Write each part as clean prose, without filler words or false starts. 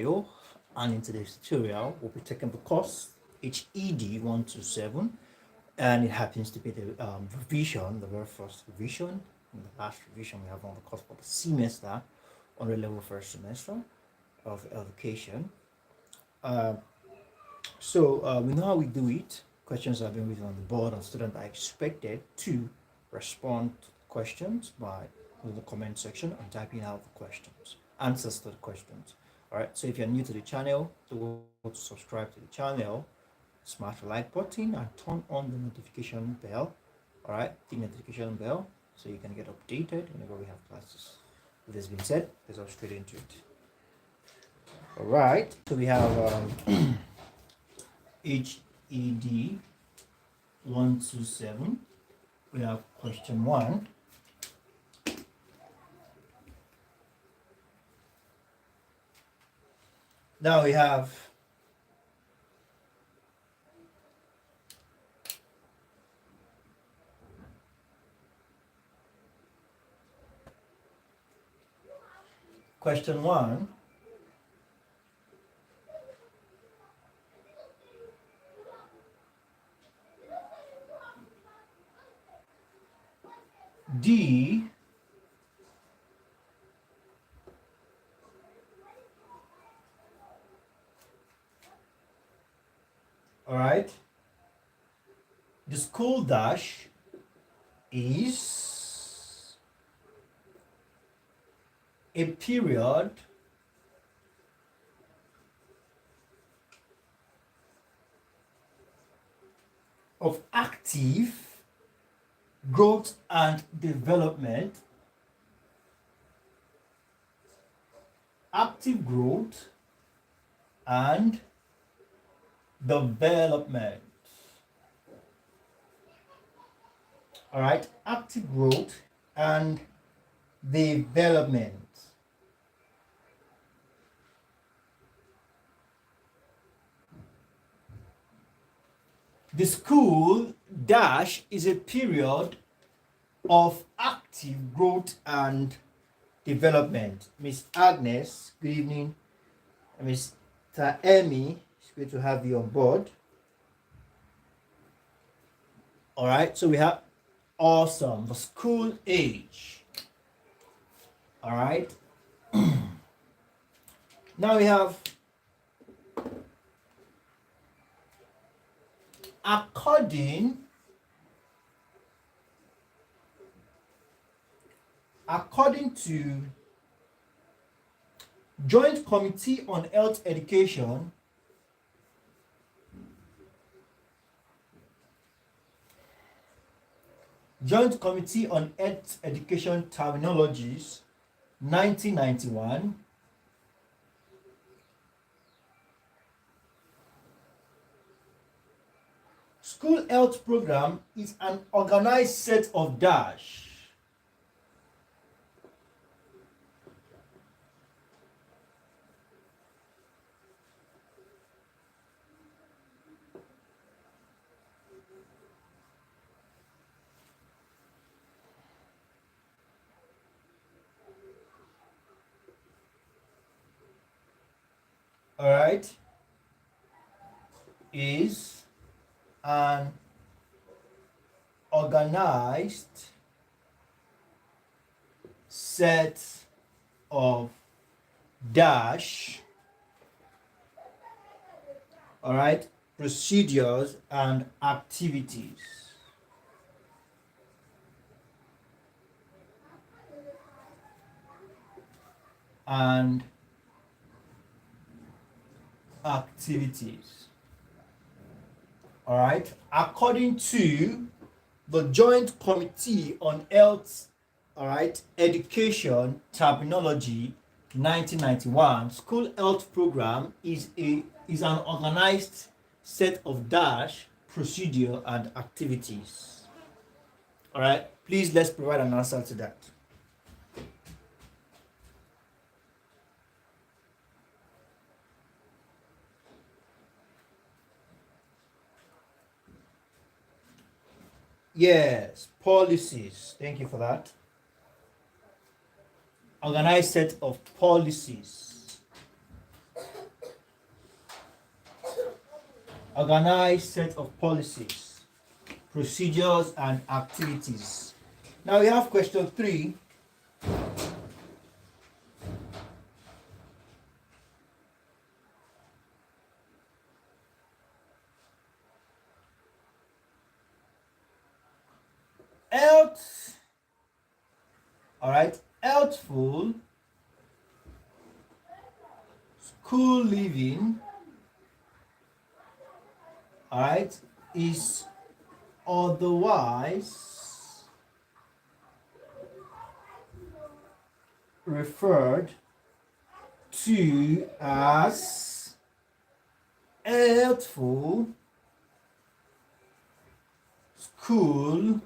Adebayo, and in today's tutorial, we'll be taking the course HED 127, and it happens to be the revision, the very first revision, and the last revision we have on the course for the semester, on the level first semester of education. Uh, we know how we do it. Questions have been written on the board, and students are expected to respond to questions by the comment section and typing out the questions, answers to the questions. All right. So if you're new to the channel, to subscribe to the channel, smash the like button and turn on the notification bell. All right, the notification bell so you can get updated whenever we have classes. With this being said, let's go straight into it. All right. So we have HED 127. We have question 1. Now we have question 1. D all right, the school dash is a period of active growth and development, active growth and development. All right, active growth and development. The school dash is a period of active growth and development. Miss Agnes, good evening. Mr. Emmy, it's good to have you on board. All right, so we have awesome, the school age. All right. Now we have according to Joint Committee on Health Education, Joint Committee on Health Education Terminologies, 1991. School health program is an organized set of dash. All right, is an organized set of dash, all right, procedures and activities. And activities. All right, according to the Joint Committee on Health, all right, Education Terminology, 1991, school health program is an organized set of dash, procedure and activities. All right, please let's provide an answer to that. Yes, policies. Thank you for that. Organized set of policies. organized set of policies, procedures, and activities. Now we have question 3. Health, all right, healthful school living, all right, is otherwise referred to as healthful school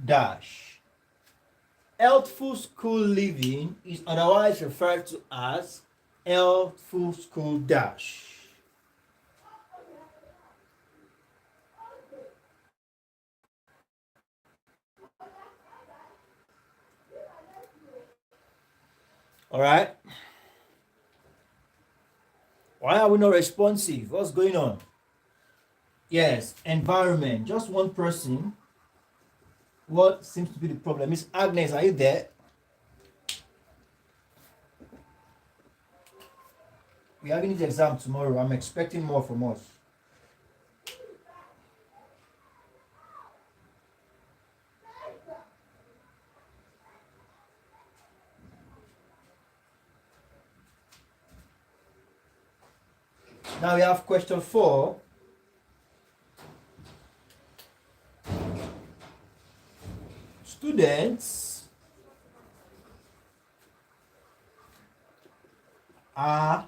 dash. Healthful school living is otherwise referred to as healthful school dash. All right. Why are we not responsive? What's going on? Yes, environment. Just one person. What seems to be the problem? Miss Agnes, are you there? We're having this exam tomorrow. I'm expecting more from us. Now we have question 4. Students are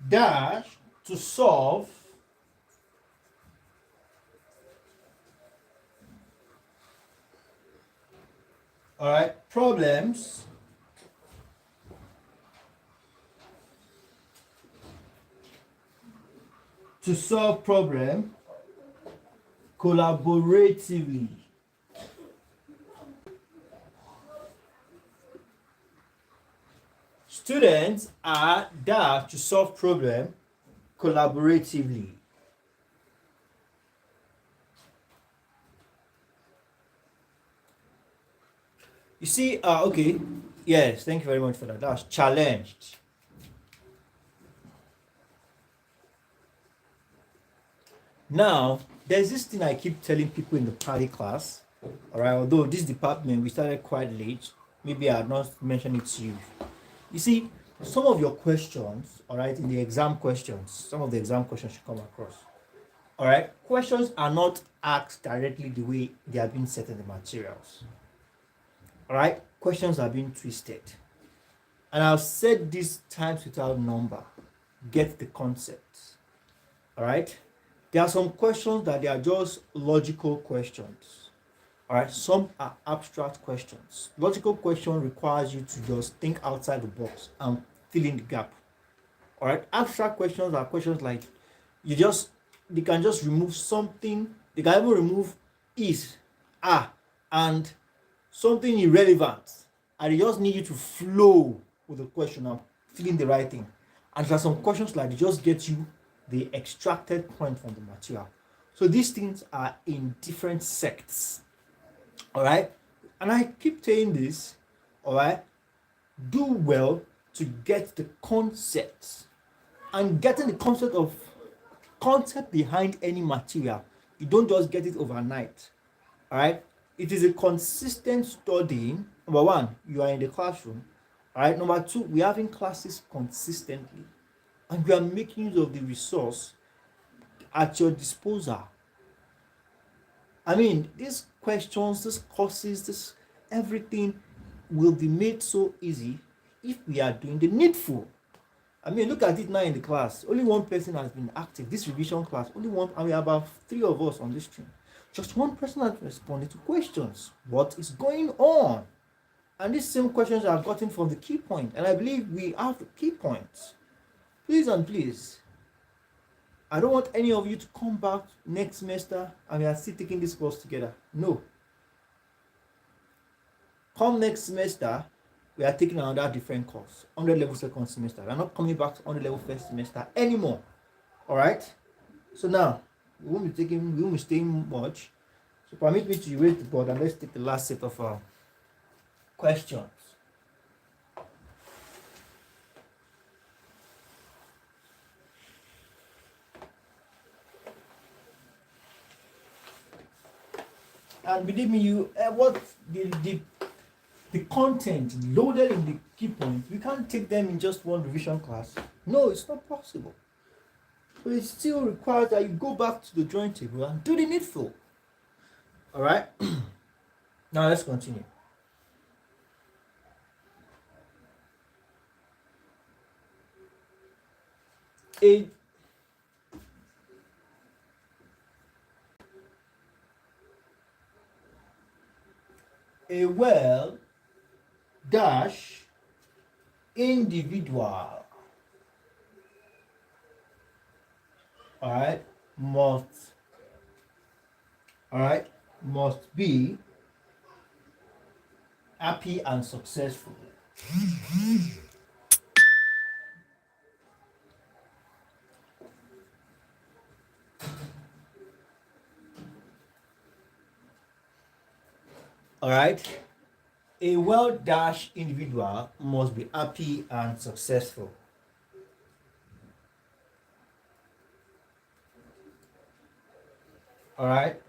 dashed to solve problems collaboratively. Students are dashed to solve problem collaboratively. You see, okay, yes, thank you very much for that. That's challenged. Now, there's this thing I keep telling people in the party class, all right, although this department, we started quite late, maybe I had not mentioned it to you. You see, some of your questions, all right, in the exam questions, some of the exam questions should come across. All right, questions are not asked directly the way they are being set in the materials. All right, questions are being twisted. And I've said this times without number. Get the concept. All right, there are some questions that they are just logical questions. All right, some are abstract questions. Logical question requires you to just think outside the box and fill in the gap. All right, abstract questions are questions like they can just remove something. They can even remove is, and something irrelevant, and they just need you to flow with the question and fill in the right thing. And there are some questions like they just get you the extracted point from the material. So these things are in different sects. All right, and I keep saying this. All right, do well to get the concepts, and getting the concept behind any material, you don't just get it overnight. All right, it is a consistent studying. Number one, you are in the classroom. All right, number two, we are having classes consistently, and we are making use of the resource at your disposal. I mean, these questions, these courses, this everything will be made so easy if we are doing the needful. I mean, look at it now in the class. Only one person has been active. This revision class, only one, and we have about 3 of us on this stream. Just one person has responded to questions. What is going on? And these same questions are gotten from the key point. And I believe we have the key points. Please and please, I don't want any of you to come back next semester and we are still taking this course together. No. Come next semester, we are taking another different course, 100 level second semester. We're not coming back to 100 level first semester anymore. All right. So now we won't be staying much. So permit me to erase the board and let's take the last set of questions. And believe me, what the content loaded in the key points, we can't take them in just one revision class. No, it's not possible. So it still requires that you go back to the drawing table and do the needful. All right. Now let's continue. A well dash individual, all right, must be happy and successful. All right. A well dash individual must be happy and successful. All right.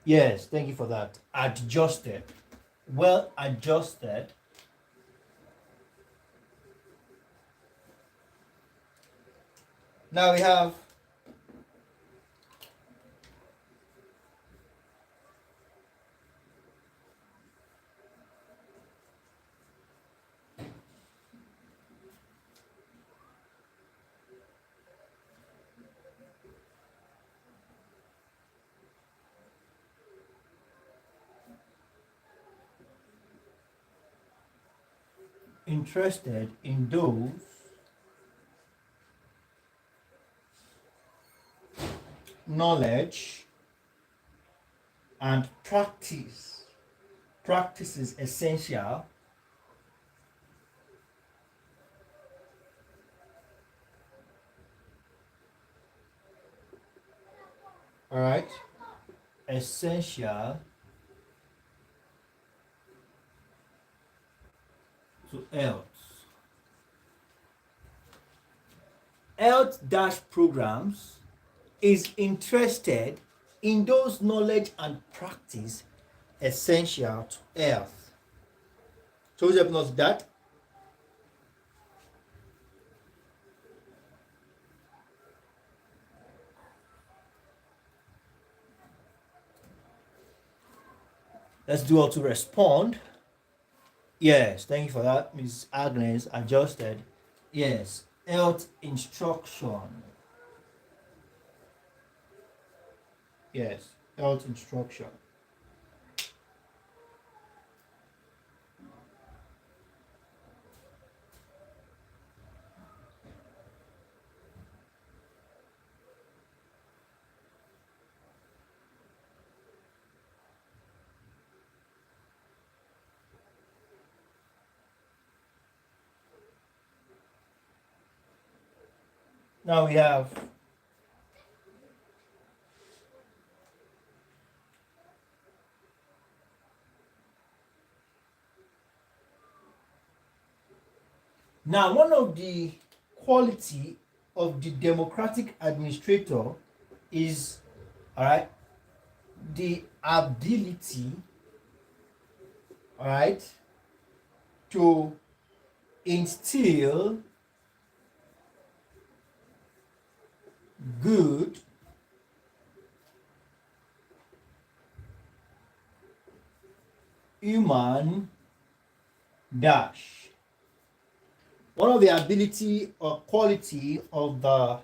Yes, thank you for that. Adjusted. Well adjusted. Now we have interested in those knowledge and practice. Practice is essential. All right. Essential to health. Health dash programs is interested in those knowledge and practice essential to health. So who's helping us with that? Let's do all to respond. Yes, thank you for that, Ms. Agnes. Adjusted. Yes, health instruction. Yes, health instruction. Now we have one of the quality of the democratic administrator is, all right, the ability, all right, to instill good human dash. One of the ability or quality of the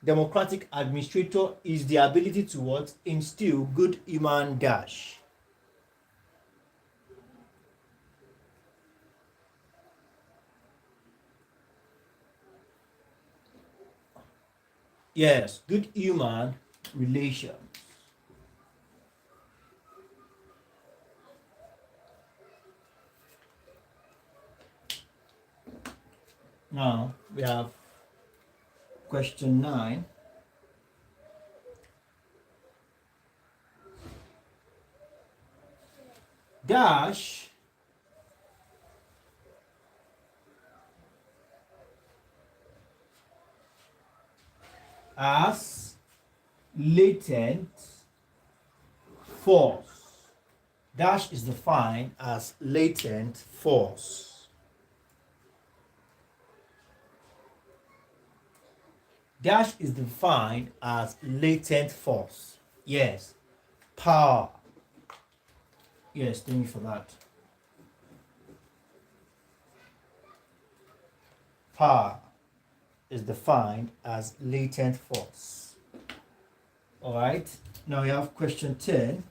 democratic administrator is the ability to what? Instill good human dash. Yes, good human relations. Now we have question 9. Dash as latent force. Dash is defined as latent force. Dash is defined as latent force. Yes. Power. Yes, thank you for that. Power is defined as latent force. All right. Now we have question 10.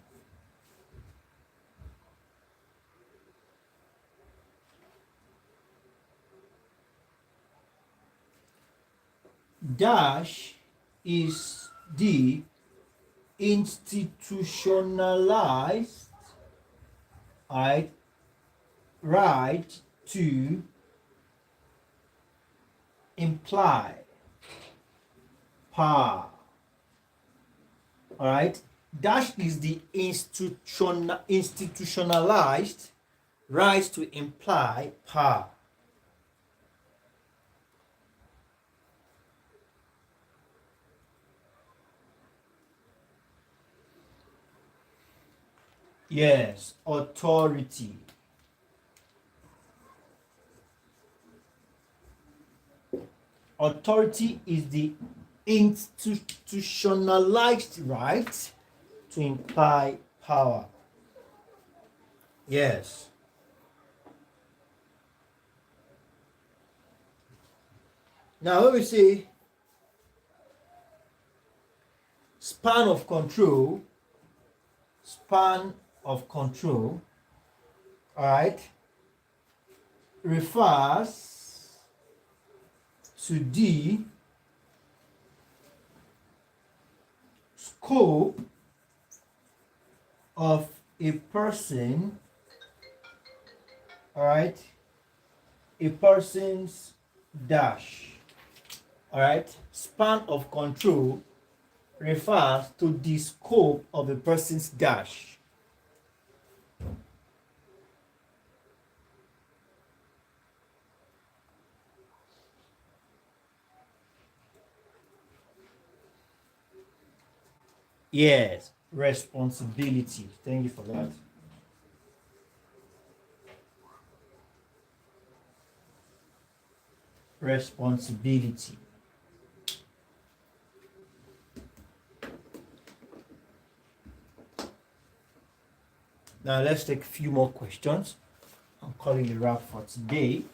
Dash is the institutionalized right to imply power. All right. Dash is the institutionalized right to imply power. Yes, authority. Authority is the institutionalized right to imply power. Yes. Now, when we say span of control, all right, refers to the scope of a person, all right, a person's dash, all right. Span of control refers to the scope of a person's dash. Yes, responsibility. Thank you for that. Responsibility. Now let's take a few more questions. I'm calling it a wrap for today.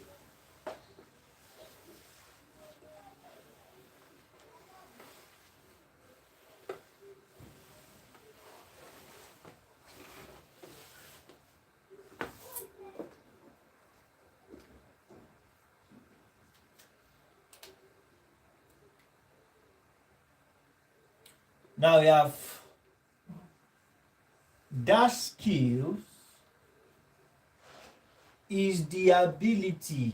Now we have dash skills is the ability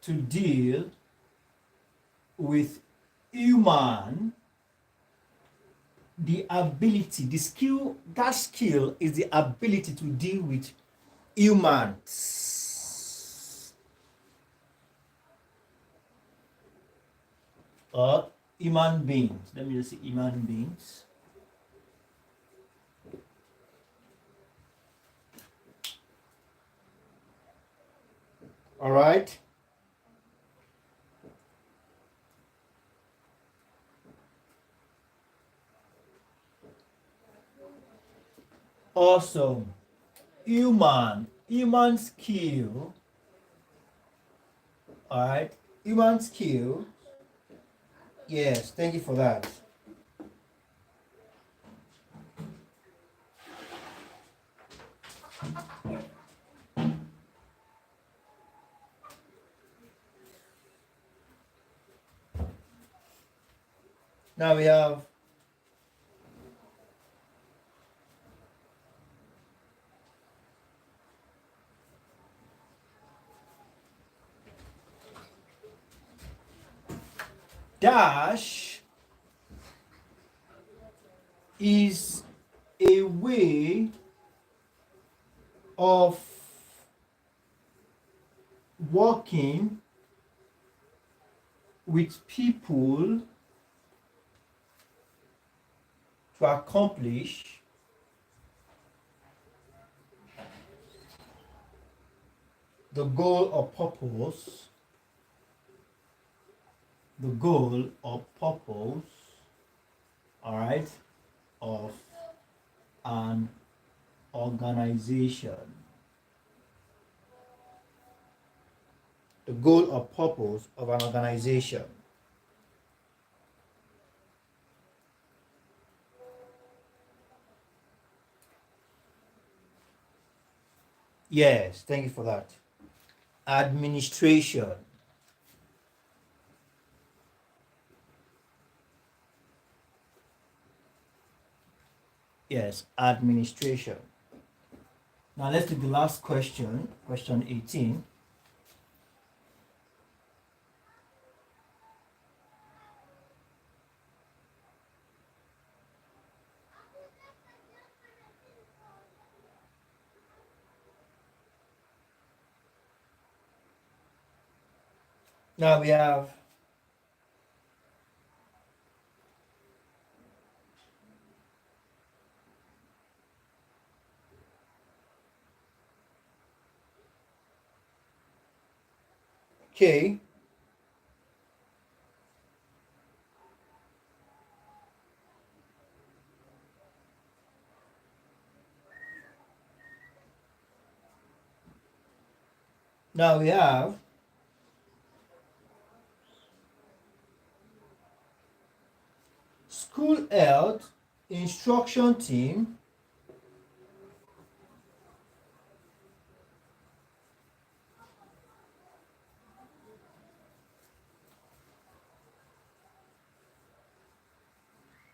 to deal with human, the skill, that skill is the ability to deal with humans or human beings. Let me just say human beings. All right. Awesome. Human skill. All right. Human skill. Yes, thank you for that. Now we have dash is a way of working with people to accomplish the goal or purpose, all right, of an organization. The goal or purpose of an organization. Yes, thank you for that. Administration. Yes, administration. Now let's do the last question, question 18. Now we have okay. Now we have school health instruction team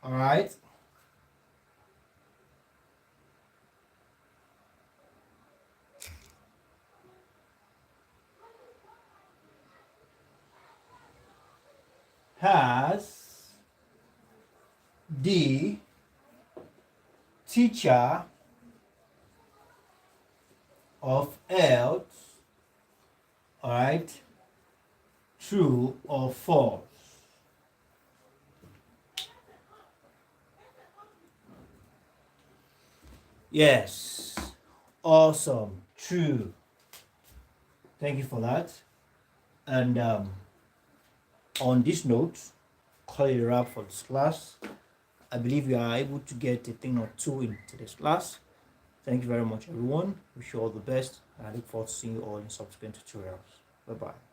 all right has the teacher of health, all right, true or false? Yes, awesome, true. Thank you for that. And on this note, call it a wrap for this class. I believe you are able to get a thing or two into this class. Thank you very much, everyone. Wish you all the best, and I look forward to seeing you all in subsequent tutorials. Bye bye.